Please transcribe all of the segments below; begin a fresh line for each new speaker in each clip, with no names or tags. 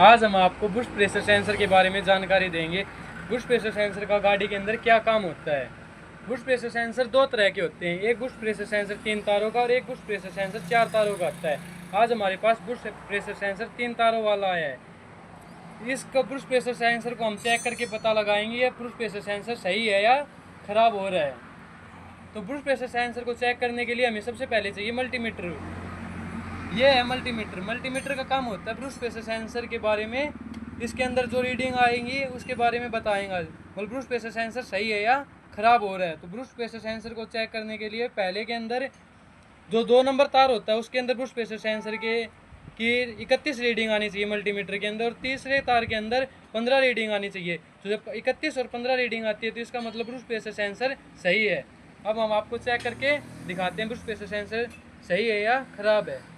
आज हम आपको बुश प्रेशर सेंसर के बारे में जानकारी देंगे। बुश प्रेशर सेंसर का गाड़ी के अंदर क्या काम होता है। बुश प्रेशर सेंसर दो तरह के होते हैं, एक बुश प्रेशर सेंसर 3 तारों का और एक बुश प्रेशर सेंसर 4 तारों का आता है। आज हमारे पास बुश प्रेशर सेंसर 3 तारों वाला आया है। इसका बुश प्रेशर सेंसर को हम चेक करके पता लगाएंगे ये बुश प्रेशर सेंसर सही है या ख़राब हो रहा है। तो बुश प्रेशर सेंसर को चेक करने के लिए हमें सबसे पहले चाहिए मल्टीमीटर। ये है मल्टीमीटर। मल्टीमीटर का काम होता है ब्रूस प्रेशर सेंसर के बारे में, इसके अंदर जो रीडिंग आएंगी उसके बारे में बताएंगा ब्रूस प्रेशर सेंसर सही है या ख़राब हो रहा है। तो ब्रूस प्रेशर सेंसर को चेक करने के लिए पहले के अंदर जो 2 नंबर तार होता है उसके अंदर ब्रूस प्रेशर सेंसर की 31 रीडिंग आनी चाहिए मल्टीमीटर के अंदर, और तीसरे तार के अंदर 15 रीडिंग आनी चाहिए। तो जब 31 और 15 रीडिंग आती है तो इसका मतलब ब्रूस प्रेशर सेंसर सही है। अब हम आपको चेक करके दिखाते हैं ब्रूस प्रेशर सेंसर सही है या ख़राब है।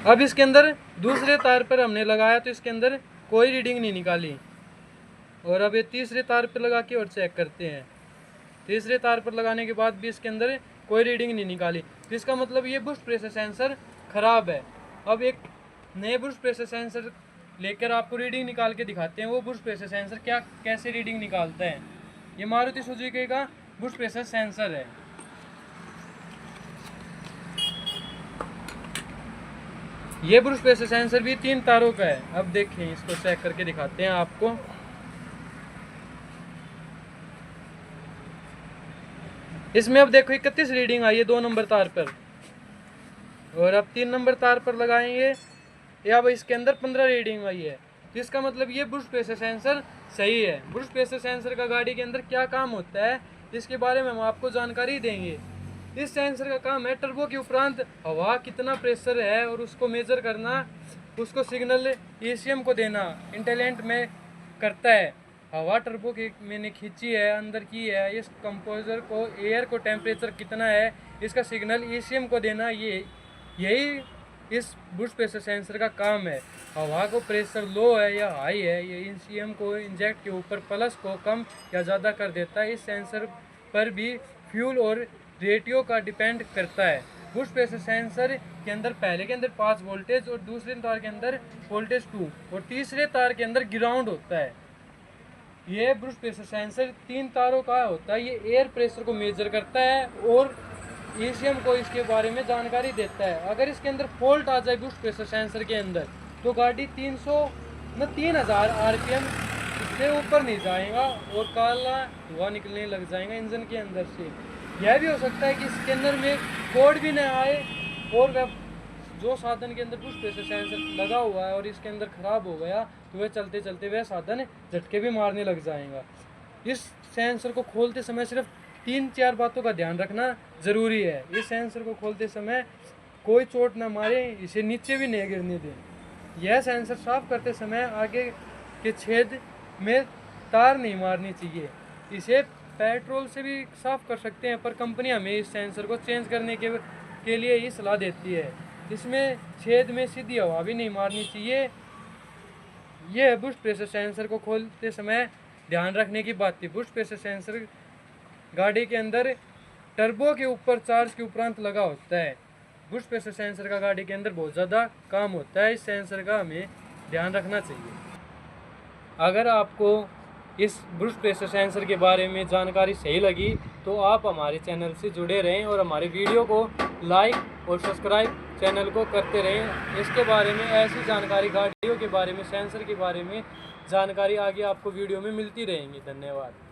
अब इसके अंदर दूसरे तार पर हमने लगाया तो इसके अंदर कोई रीडिंग नहीं निकाली, और अब ये तीसरे तार पर लगा के और चेक करते हैं। तीसरे तार पर लगाने के बाद भी इसके अंदर कोई रीडिंग नहीं निकाली, तो इसका मतलब ये बुश प्रेशर सेंसर ख़राब है। अब एक नए बुश प्रेशर सेंसर लेकर आपको रीडिंग निकाल के दिखाते हैं वो बुश प्रेशर सेंसर कैसे रीडिंग निकालता है। ये मारुति सुजुकी का बुश प्रेशर सेंसर है। ये ब्रूस प्रेशर सेंसर भी 3 तारों का है। अब देखें, इसको चेक करके दिखाते हैं आपको। इसमें अब देखो 31 रीडिंग आई है 2 नंबर तार पर, और अब 3 नंबर तार पर लगाएंगे या अब इसके अंदर 15 रीडिंग आई है। तो इसका मतलब ये ब्रूस प्रेशर सेंसर सही है। ब्रूस प्रेशर सेंसर का गाड़ी के अंदर क्या काम होता है इसके बारे में हम आपको जानकारी देंगे। इस सेंसर का काम है टर्बो के उपरांत हवा कितना प्रेशर है और उसको मेजर करना, उसको सिग्नल ईसीएम को देना। इंटेलेंट में करता है हवा टर्बो की मैंने खींची है, अंदर की है, इस कंपोजर को एयर को टेम्परेचर कितना है इसका सिग्नल ईसीएम को देना। यही इस बुश प्रेशर सेंसर का काम है। हवा को प्रेशर लो है या हाई है, ये ईसीएम को इंजेक्ट के ऊपर प्लस को कम या ज़्यादा कर देता है। इस सेंसर पर भी फ्यूल और रेटियो का डिपेंड करता है। बुश प्रेशर सेंसर के अंदर पहले के अंदर 5 वोल्टेज और दूसरे तार के अंदर वोल्टेज 2 और तीसरे तार के अंदर ग्राउंड होता है। ये बुश प्रेशर सेंसर 3 तारों का होता है। ये एयर प्रेशर को मेजर करता है और ईसीएम को इसके बारे में जानकारी देता है। अगर इसके अंदर फॉल्ट आ जाए बुश प्रेशर सेंसर के अंदर तो गाड़ी 3000 आरपीएम इससे ऊपर नहीं जाएगा और काला धुआं निकलने लग जाएगा इंजन के अंदर से। यह भी हो सकता है कि इसके अंदर में कोड भी न आए और जो साधन के अंदर बुश प्रेशर सेंसर लगा हुआ है और इसके अंदर ख़राब हो गया तो वह चलते चलते वह साधन झटके भी मारने लग जाएगा। इस सेंसर को खोलते समय सिर्फ 3-4 बातों का ध्यान रखना ज़रूरी है। इस सेंसर को खोलते समय कोई चोट ना मारे, इसे नीचे भी नहीं गिरने दें। यह सेंसर साफ करते समय आगे के छेद में तार नहीं मारनी चाहिए। इसे पेट्रोल से भी साफ़ कर सकते हैं, पर कंपनी हमें इस सेंसर को चेंज करने के लिए ही सलाह देती है। इसमें छेद में सीधी हवा भी नहीं मारनी चाहिए। यह बुश प्रेशर सेंसर को खोलते समय ध्यान रखने की बात थी। बुश प्रेशर सेंसर गाड़ी के अंदर टर्बो के ऊपर चार्ज के उपरांत लगा होता है। बुश प्रेशर सेंसर का गाड़ी के अंदर बहुत ज़्यादा काम होता है। इस सेंसर का हमें ध्यान रखना चाहिए। अगर आपको इस बुश प्रेशर सेंसर के बारे में जानकारी सही लगी तो आप हमारे चैनल से जुड़े रहें और हमारे वीडियो को लाइक और सब्सक्राइब चैनल को करते रहें। इसके बारे में ऐसी जानकारी, गाड़ियों के बारे में, सेंसर के बारे में जानकारी आगे आपको वीडियो में मिलती रहेंगी। धन्यवाद।